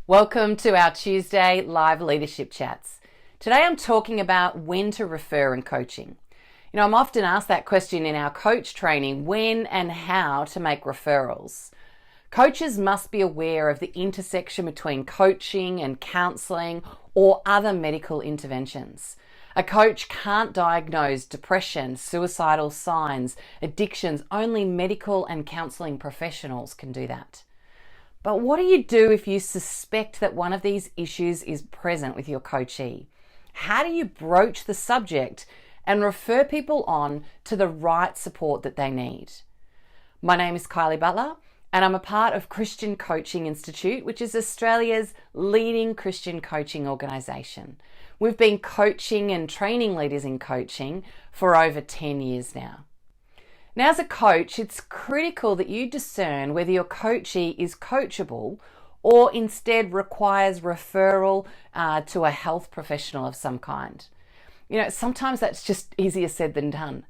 Welcome to our Tuesday live leadership chats. Today I'm talking about when to refer in coaching. I'm often asked that question in our coach training, when and how to make referrals. Coaches must be aware of the intersection between coaching and counselling or other medical interventions. A coach can't diagnose depression, suicidal signs, addictions. Only medical and counselling professionals can do that. But what do you do if you suspect that one of these issues is present with your coachee? How do you broach the subject and refer people on to the right support that they need? My name is Kylie Butler, and I'm a part of Christian Coaching Institute, which is Australia's leading Christian coaching organisation. We've been coaching and training leaders in coaching for over 10 years now. Now, as a coach, it's critical that you discern whether your coachee is coachable or instead requires referral to a health professional of some kind. Sometimes that's just easier said than done.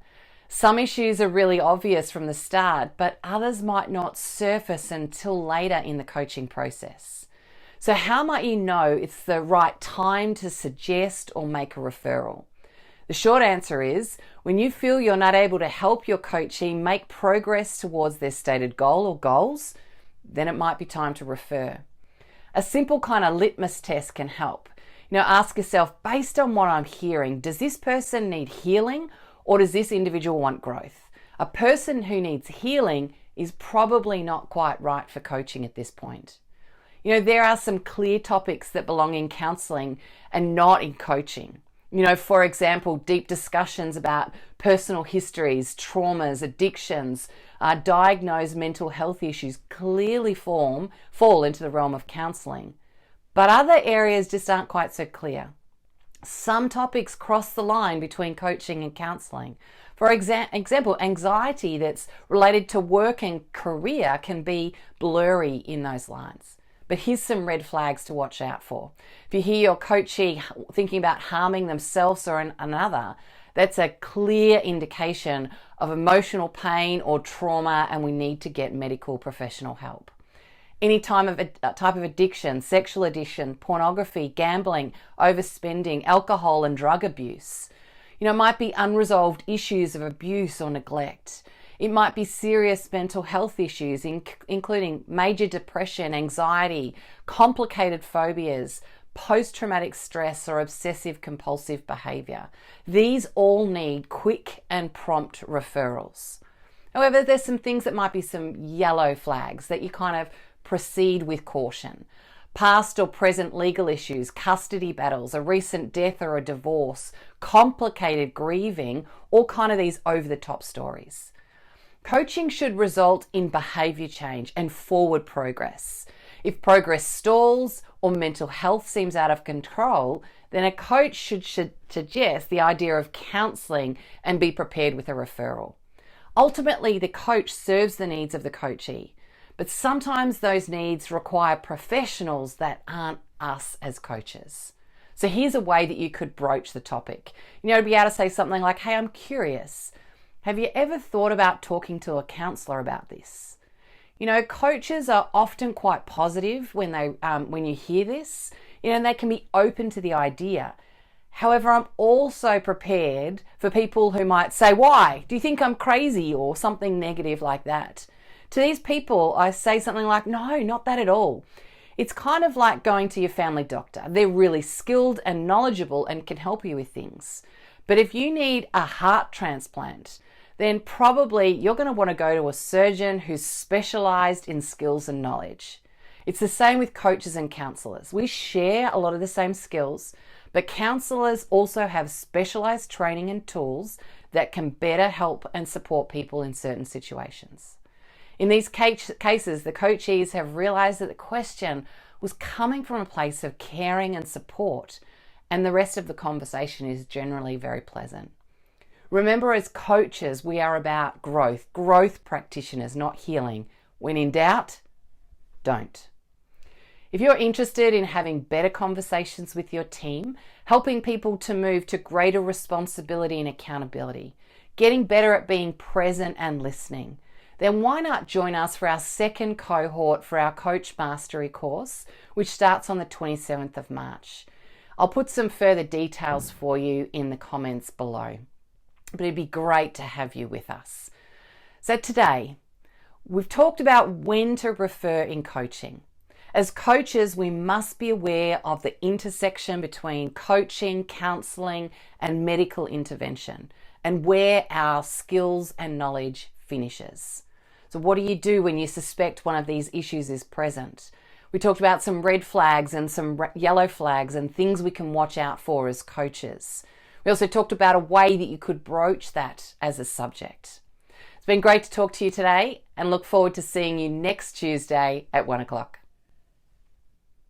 Some issues are really obvious from the start, but others might not surface until later in the coaching process. So how might you know it's the right time to suggest or make a referral? The short answer is, when you feel you're not able to help your coachee make progress towards their stated goal or goals, then it might be time to refer. A simple kind of litmus test can help. Ask yourself, based on what I'm hearing, does this person need healing or does this individual want growth? A person who needs healing is probably not quite right for coaching at this point. There are some clear topics that belong in counselling and not in coaching. For example, deep discussions about personal histories, traumas, addictions, diagnosed mental health issues clearly fall into the realm of counselling. But other areas just aren't quite so clear. Some topics cross the line between coaching and counselling. For example, anxiety that's related to work and career can be blurry in those lines. But here's some red flags to watch out for. If you hear your coachee thinking about harming themselves or another, that's a clear indication of emotional pain or trauma, and we need to get medical professional help. Any type of addiction, sexual addiction, pornography, gambling, overspending, alcohol and drug abuse. It might be unresolved issues of abuse or neglect. It might be serious mental health issues, including major depression, anxiety, complicated phobias, post-traumatic stress or obsessive compulsive behaviour. These all need quick and prompt referrals. However, there's some things that might be some yellow flags that you kind of proceed with caution. Past or present legal issues, custody battles, a recent death or a divorce, complicated grieving, all kind of these over-the-top stories. Coaching should result in behaviour change and forward progress. If progress stalls or mental health seems out of control, then a coach should suggest the idea of counselling and be prepared with a referral. Ultimately, the coach serves the needs of the coachee, but sometimes those needs require professionals that aren't us as coaches. So here's a way that you could broach the topic. To be able to say something like, hey, I'm curious. Have you ever thought about talking to a counsellor about this? Coaches are often quite positive when you hear this, and they can be open to the idea. However, I'm also prepared for people who might say, why? Do you think I'm crazy? Or something negative like that. To these people, I say something like, no, not that at all. It's kind of like going to your family doctor. They're really skilled and knowledgeable and can help you with things. But if you need a heart transplant, then probably you're going to want to go to a surgeon who's specialised in skills and knowledge. It's the same with coaches and counsellors. We share a lot of the same skills, but counsellors also have specialised training and tools that can better help and support people in certain situations. In these cases, the coachees have realised that the question was coming from a place of caring and support, and the rest of the conversation is generally very pleasant. Remember, as coaches, we are about growth practitioners, not healing. When in doubt, don't. If you're interested in having better conversations with your team, helping people to move to greater responsibility and accountability, getting better at being present and listening, then why not join us for our second cohort for our Coach Mastery course, which starts on the 27th of March. I'll put some further details for you in the comments below, but it'd be great to have you with us. So today, we've talked about when to refer in coaching. As coaches, we must be aware of the intersection between coaching, counselling, and medical intervention, and where our skills and knowledge finishes. So what do you do when you suspect one of these issues is present? We talked about some red flags and some yellow flags and things we can watch out for as coaches. We also talked about a way that you could broach that as a subject. It's been great to talk to you today and look forward to seeing you next Tuesday at 1 o'clock.